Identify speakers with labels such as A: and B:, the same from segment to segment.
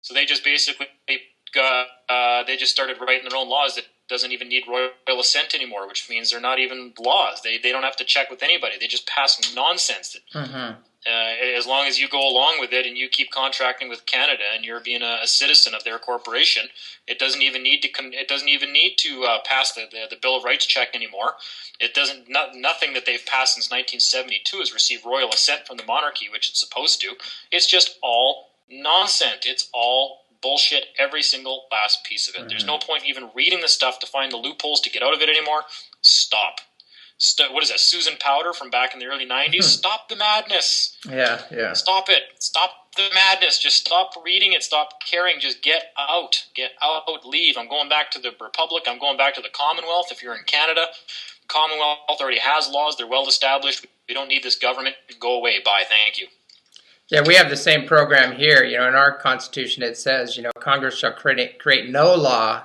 A: So they just basically they just started writing their own laws that doesn't even need royal assent anymore, which means they're not even laws. They don't have to check with anybody. They just pass nonsense that as long as you go along with it and you keep contracting with Canada and you're being a citizen of their corporation, it doesn't even need to pass the Bill of Rights check anymore. It doesn't. Nothing that they've passed since 1972 has received royal assent from the monarchy, which it's supposed to. It's just all nonsense. It's all bullshit, every single last piece of it. There's no point even reading the stuff to find the loopholes to get out of it anymore. Stop. What is that, Susan Powder from back in the early 90s? Stop the madness.
B: Yeah.
A: Stop it. Stop the madness. Just stop reading it. Stop caring. Just get out. Get out. Leave. I'm going back to the Republic. I'm going back to the Commonwealth. If you're in Canada, the Commonwealth already has laws. They're well established. We don't need this government. Go away. Bye. Thank you.
B: Yeah, we have the same program here. In our Constitution it says, Congress shall create no law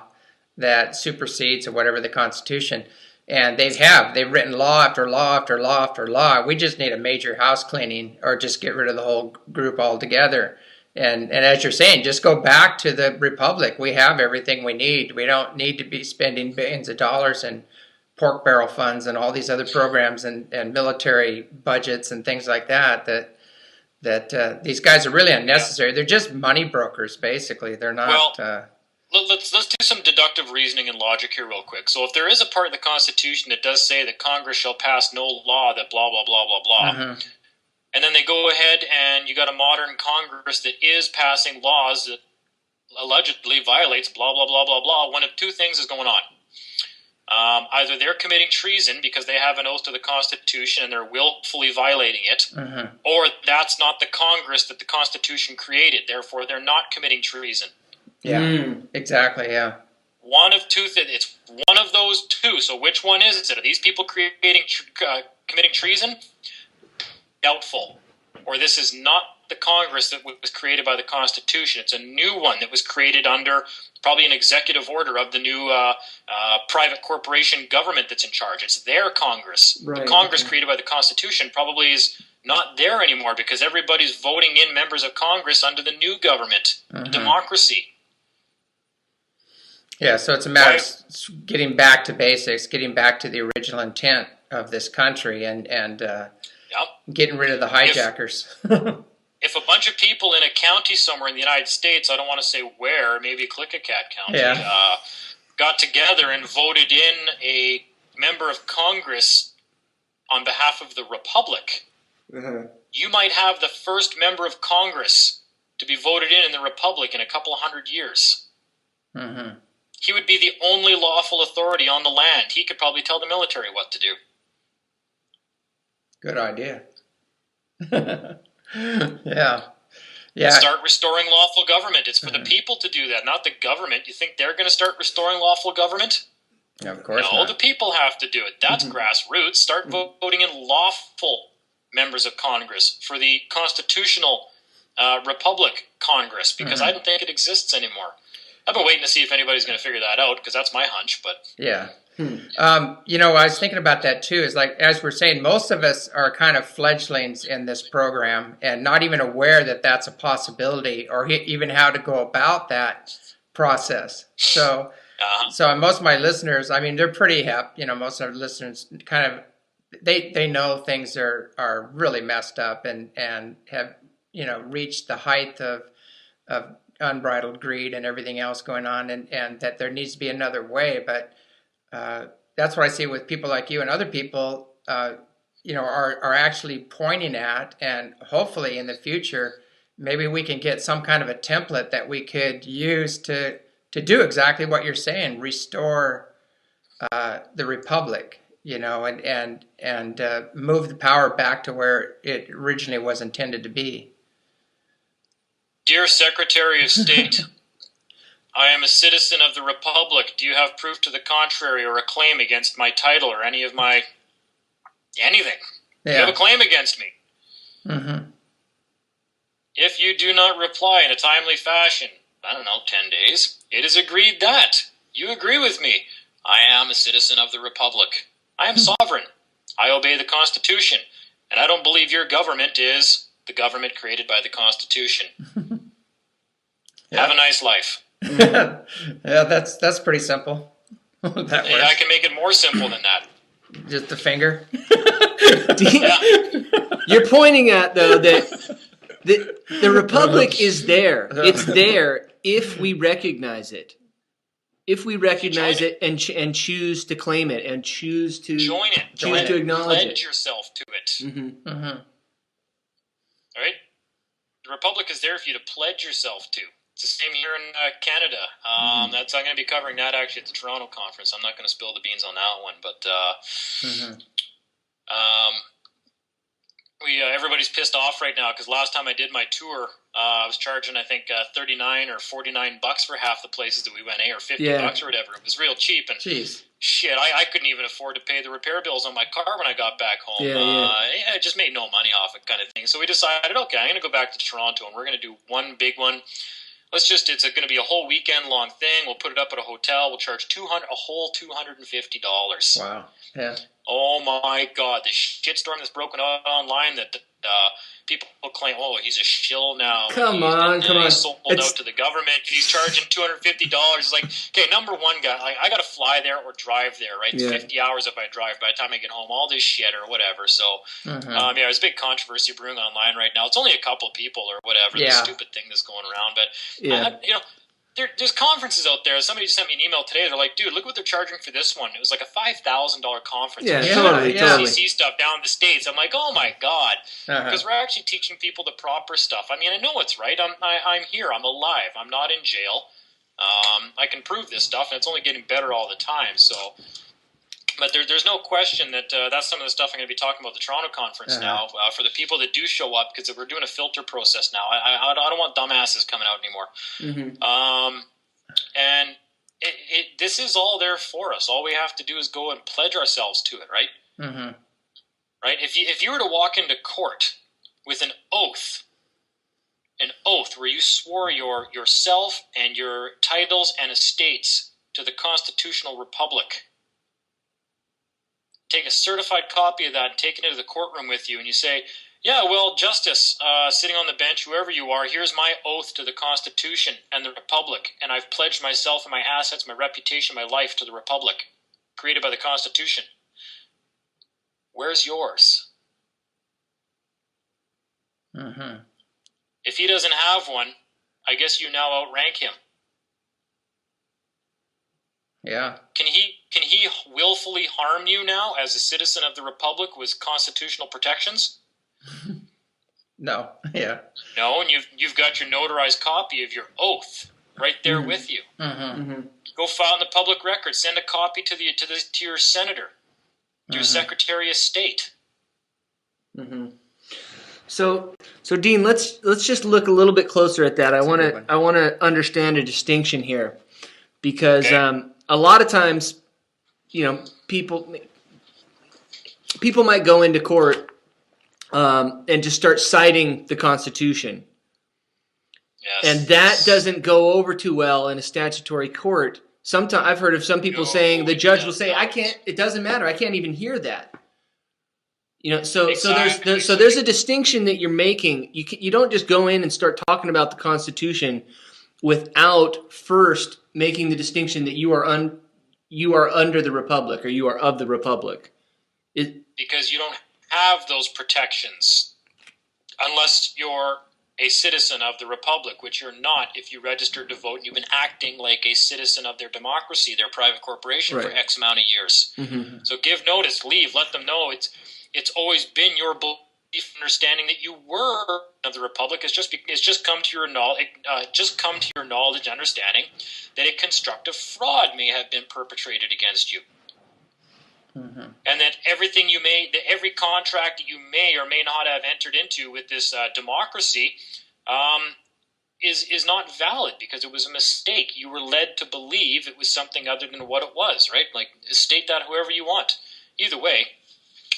B: that supersedes or whatever the Constitution. And they've written law after law after law after law. We just need a major house cleaning or just get rid of the whole group altogether. And as you're saying, just go back to the Republic. We have everything we need. We don't need to be spending billions of dollars in pork barrel funds and all these other programs and military budgets and things like that these guys are really unnecessary. They're just money brokers, basically. They're not...
A: Let's do some deductive reasoning and logic here real quick. So if there is a part of the Constitution that does say that Congress shall pass no law that blah, blah, blah, blah, blah, and then they go ahead and you got a modern Congress that is passing laws that allegedly violates blah, blah, blah, blah, blah, one of two things is going on. Either they're committing treason because they have an oath to the Constitution and they're willfully violating it, or that's not the Congress that the Constitution created, therefore they're not committing treason.
B: Yeah, exactly, yeah.
A: One of two things. It's one of those two. So which one is it? Are these people committing treason? Doubtful. Or this is not the Congress that was created by the Constitution. It's a new one that was created under probably an executive order of the new private corporation government that's in charge. It's their Congress. Right, the Congress created by the Constitution probably is not there anymore because everybody's voting in members of Congress under the new government, democracy.
B: Yeah, so it's a matter of getting back to basics, getting back to the original intent of this country and getting rid of the hijackers.
A: If a bunch of people in a county somewhere in the United States, I don't want to say where, maybe Clickicat County, got together and voted in a member of Congress on behalf of the Republic, you might have the first member of Congress to be voted in the Republic in a couple of 100 years. He would be the only lawful authority on the land. He could probably tell the military what to do.
B: Good idea. Yeah.
A: Start restoring lawful government. It's for the people to do that, not the government. You think they're going to start restoring lawful government?
B: No, of course
A: No,
B: not.
A: the people have to do it. That's grassroots. Start voting in lawful members of Congress for the constitutional Republic Congress, because I don't think it exists anymore. I've been waiting to see if anybody's going to figure that out, because that's my hunch. But
B: yeah. I was thinking about that too. Is like, as we're saying, most of us are kind of fledglings in this program and not even aware that that's a possibility or even how to go about that process. So most of my listeners, I mean, they're pretty hip. Most of our listeners kind of, they know things are really messed up and have, reached the height of unbridled greed and everything else going on, and that there needs to be another way. But that's what I see with people like you and other people, are actually pointing at, and hopefully in the future, maybe we can get some kind of a template that we could use to do exactly what you're saying, restore the Republic, and move the power back to where it originally was intended to be.
A: Dear Secretary of State, I am a citizen of the Republic. Do you have proof to the contrary or a claim against my title or any of my anything? Yeah. You have a claim against me. If you do not reply in a timely fashion, 10 days, it is agreed that you agree with me. I am a citizen of the Republic. I am sovereign. I obey the Constitution. And I don't believe your government is the government created by the Constitution. Have a nice life.
B: Yeah, that's pretty simple. That works.
A: I can make it more simple than that.
B: Just the finger.
C: You're pointing at, though, that the Republic is there. It's there if we recognize it. If we recognize it and choose to claim it and choose to
A: join it,
C: to acknowledge
A: pledge yourself to it.
C: Mm-hmm.
A: All right, the Republic is there for you to pledge yourself to. It's the same here in Canada. I'm going to be covering that actually at the Toronto conference. I'm not going to spill the beans on that one, but everybody's pissed off right now because last time I did my tour, I was charging I think $39 or $49 for half the places that we went, or $50 or whatever. It was real cheap, and shit, I couldn't even afford to pay the repair bills on my car when I got back home. It just made no money off it, kind of thing. So we decided, okay, I'm going to go back to Toronto and we're going to do one big one. It's going to be a whole weekend long thing. We'll put it up at a hotel. We'll charge a whole $250.
B: Wow. Yeah.
A: Oh my God, the shitstorm that's broken out online that people claim, oh, he's a shill now.
C: Come on.
A: He's sold out to the government. He's charging $250. It's like, okay, number one, guy, I got to fly there or drive there, right? It's 50 hours if I drive. By the time I get home, all this shit or whatever. So, there's a big controversy brewing online right now. It's only a couple people or whatever. The stupid thing that's going around, but there's conferences out there. Somebody just sent me an email today. They're like, dude, look what they're charging for this one. It was like a $5,000 conference.
C: Totally.
A: ECC stuff down in the States. I'm like, oh my God. Because we're actually teaching people the proper stuff. I mean, I know it's right. I'm here. I'm alive. I'm not in jail. I can prove this stuff, and it's only getting better all the time. So, but there's no question that that's some of the stuff I'm going to be talking about at the Toronto conference now for the people that do show up, because we're doing a filter process now. I don't want dumbasses coming out anymore. And this is all there for us. All we have to do is go and pledge ourselves to it, right? Right? If you were to walk into court with an oath where you swore yourself and your titles and estates to the constitutional republic, take a certified copy of that and take it into the courtroom with you, and you say, yeah, well, Justice, sitting on the bench, whoever you are, here's my oath to the Constitution and the Republic, and I've pledged myself and my assets, my reputation, my life to the Republic, created by the Constitution. Where's yours? If he doesn't have one, I guess you now outrank him.
B: Yeah.
A: Can he willfully harm you now as a citizen of the Republic with constitutional protections?
B: No. Yeah.
A: No, and you've got your notarized copy of your oath right there with you. Go file in the public record. Send a copy to your senator, to your Secretary of State.
C: So Dean, let's just look a little bit closer at that. I want to understand a distinction here, because a lot of times, people might go into court and just start citing the Constitution.
A: Yes.
C: And that doesn't go over too well in a statutory court. Sometimes I've heard of some people saying, the judge will say, it doesn't matter, I can't even hear that. So there's a distinction that you're making. You don't just go in and start talking about the Constitution without first making the distinction that you are under the Republic, or you are of the Republic.
A: Because you don't have those protections unless you're a citizen of the Republic, which you're not if you registered to vote and you've been acting like a citizen of their democracy, their private corporation, for X amount of years. So give notice, leave, let them know it's always been your belief, understanding that you were of the Republic. It's just come to your knowledge, and understanding that a constructive fraud may have been perpetrated against you. And that every contract that you may or may not have entered into with this democracy is not valid because it was a mistake. You were led to believe it was something other than what it was, right? Like, state that however you want. Either way,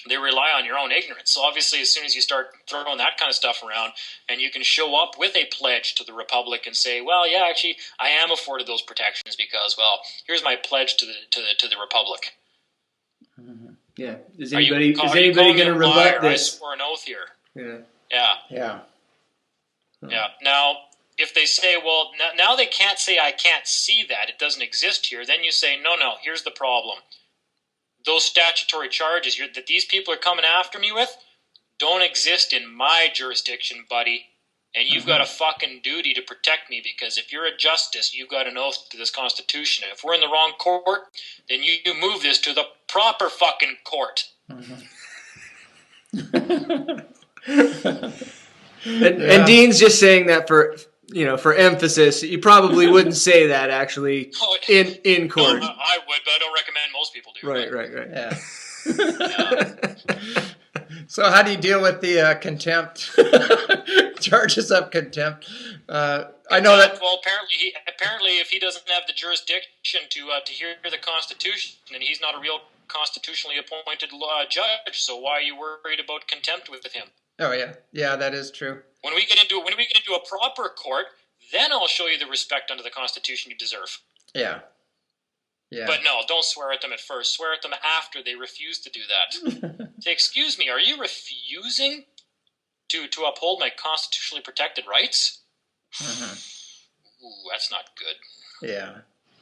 A: they rely on your own ignorance. So obviously, as soon as you start throwing that kind of stuff around, and you can show up with a pledge to the Republic and say, well, yeah, actually, I am afforded those protections because, well, here's my pledge to the Republic.
C: Yeah. Is anybody going to rebut this?
A: I swore an oath here.
C: Yeah.
A: Now, if they say, well, now they can't say I can't see that, it doesn't exist here, then you say, no, here's the problem. Those statutory charges that these people are coming after me with don't exist in my jurisdiction, buddy. And you've got a fucking duty to protect me, because if you're a justice, you've got an oath to this Constitution. And if we're in the wrong court, then you move this to the proper fucking court.
C: And Dean's just saying that for emphasis. You probably wouldn't say that actually in court.
A: No, I would, but I don't recommend most people do.
C: Right.
B: Yeah. So how do you deal with the contempt charges of contempt? I know that.
A: Well, apparently, if he doesn't have the jurisdiction to hear the Constitution, then he's not a real constitutionally appointed judge. So why are you worried about contempt with him?
B: Oh yeah, that is true.
A: When we get into a proper court, then I'll show you the respect under the Constitution you deserve.
B: Yeah.
A: But no, don't swear at them at first. Swear at them after they refuse to do that. Say, excuse me, are you refusing to uphold my constitutionally protected rights? Ooh, that's not good.
B: Yeah,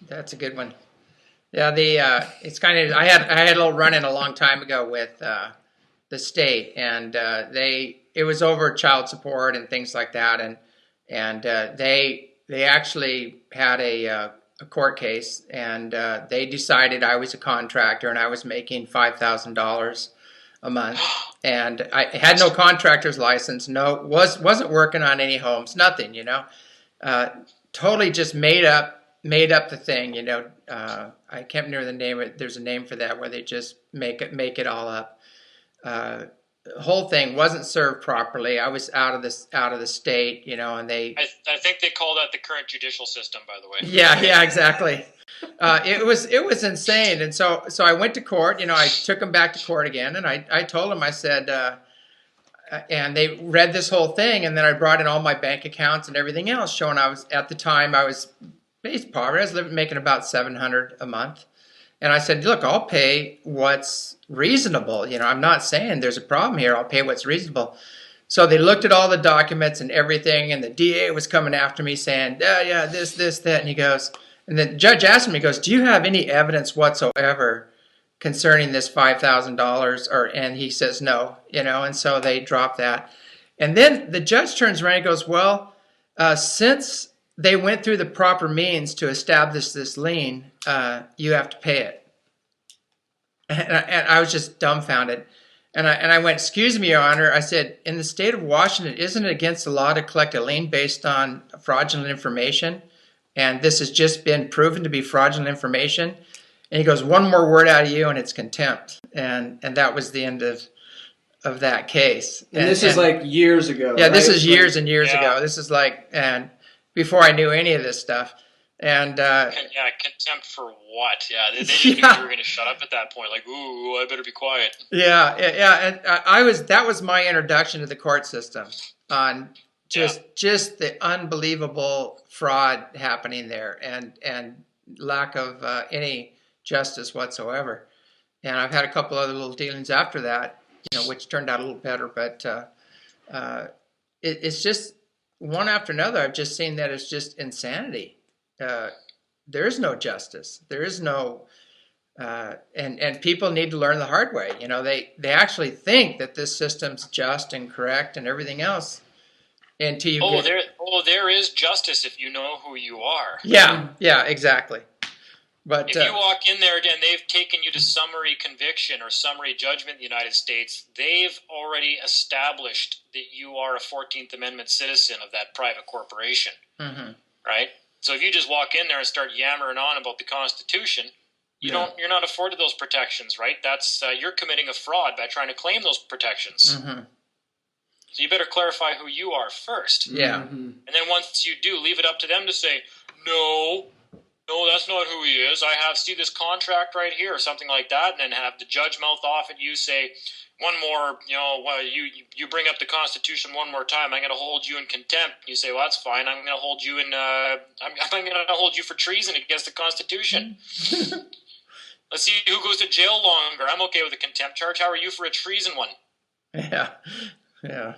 B: that's a good one. Yeah, it's kind of I had a little run-in a long time ago with the state, and it was over child support and things like that, and they actually had a court case, and they decided I was a contractor and I was making $5,000 a month, and I had no contractor's license, wasn't working on any homes, nothing, totally just made up the thing, I can't remember the name. There's a name for that where they just make it all up. The whole thing wasn't served properly. I was out of the state, and they.
A: I think they call that the current judicial system, by the way.
B: Yeah, exactly. It was insane, and so I went to court. I took them back to court again, and I told them, I said, and they read this whole thing, and then I brought in all my bank accounts and everything else, showing I was based poverty. I was making about $700 a month. And I said, look, I'll pay what's reasonable. I'm not saying there's a problem here. I'll pay what's reasonable. So they looked at all the documents and everything, and the DA was coming after me saying, yeah, this, that. And he goes, and the judge asked me, he goes, do you have any evidence whatsoever concerning this $5,000? And he says, no, and so they dropped that. And then the judge turns around and goes, well, since they went through the proper means to establish this lien, you have to pay it. And I was just dumbfounded. And I went, excuse me, Your Honor. I said, in the state of Washington, isn't it against the law to collect a lien based on fraudulent information? And this has just been proven to be fraudulent information. And he goes, one more word out of you and it's contempt. And that was the end of that case.
C: And this is like years ago.
B: Yeah,
C: right?
B: This is years and years ago. This is and before I knew any of this stuff. And
A: contempt for what? Yeah, they just knew you were going to shut up at that point. Like, ooh, I better be quiet.
B: Yeah. And that was my introduction to the court system on just the unbelievable fraud happening there and lack of any justice whatsoever. And I've had a couple other little dealings after that, which turned out a little better. But it's just one after another. I've just seen that it's just insanity. There is no justice. There is no, and people need to learn the hard way. They actually think that this system's just and correct and everything else. Until you
A: there is justice if you know who you are.
B: Yeah, exactly. But
A: if you walk in there and they've taken you to summary conviction or summary judgment in the United States, they've already established that you are a 14th Amendment citizen of that private corporation, right? So if you just walk in there and start yammering on about the Constitution, you're not afforded those protections, right? That's you're committing a fraud by trying to claim those protections. So you better clarify who you are first.
B: Yeah.
A: And then once you do, leave it up to them to say, no, that's not who he is. See this contract right here or something like that, and then have the judge mouth off at you, say, one more, you bring up the Constitution one more time, I'm going to hold you in contempt. You say, well, that's fine. I'm going to hold you I'm going to hold you for treason against the Constitution. Let's see who goes to jail longer. I'm okay with a contempt charge. How are you for a treason one?
B: Yeah.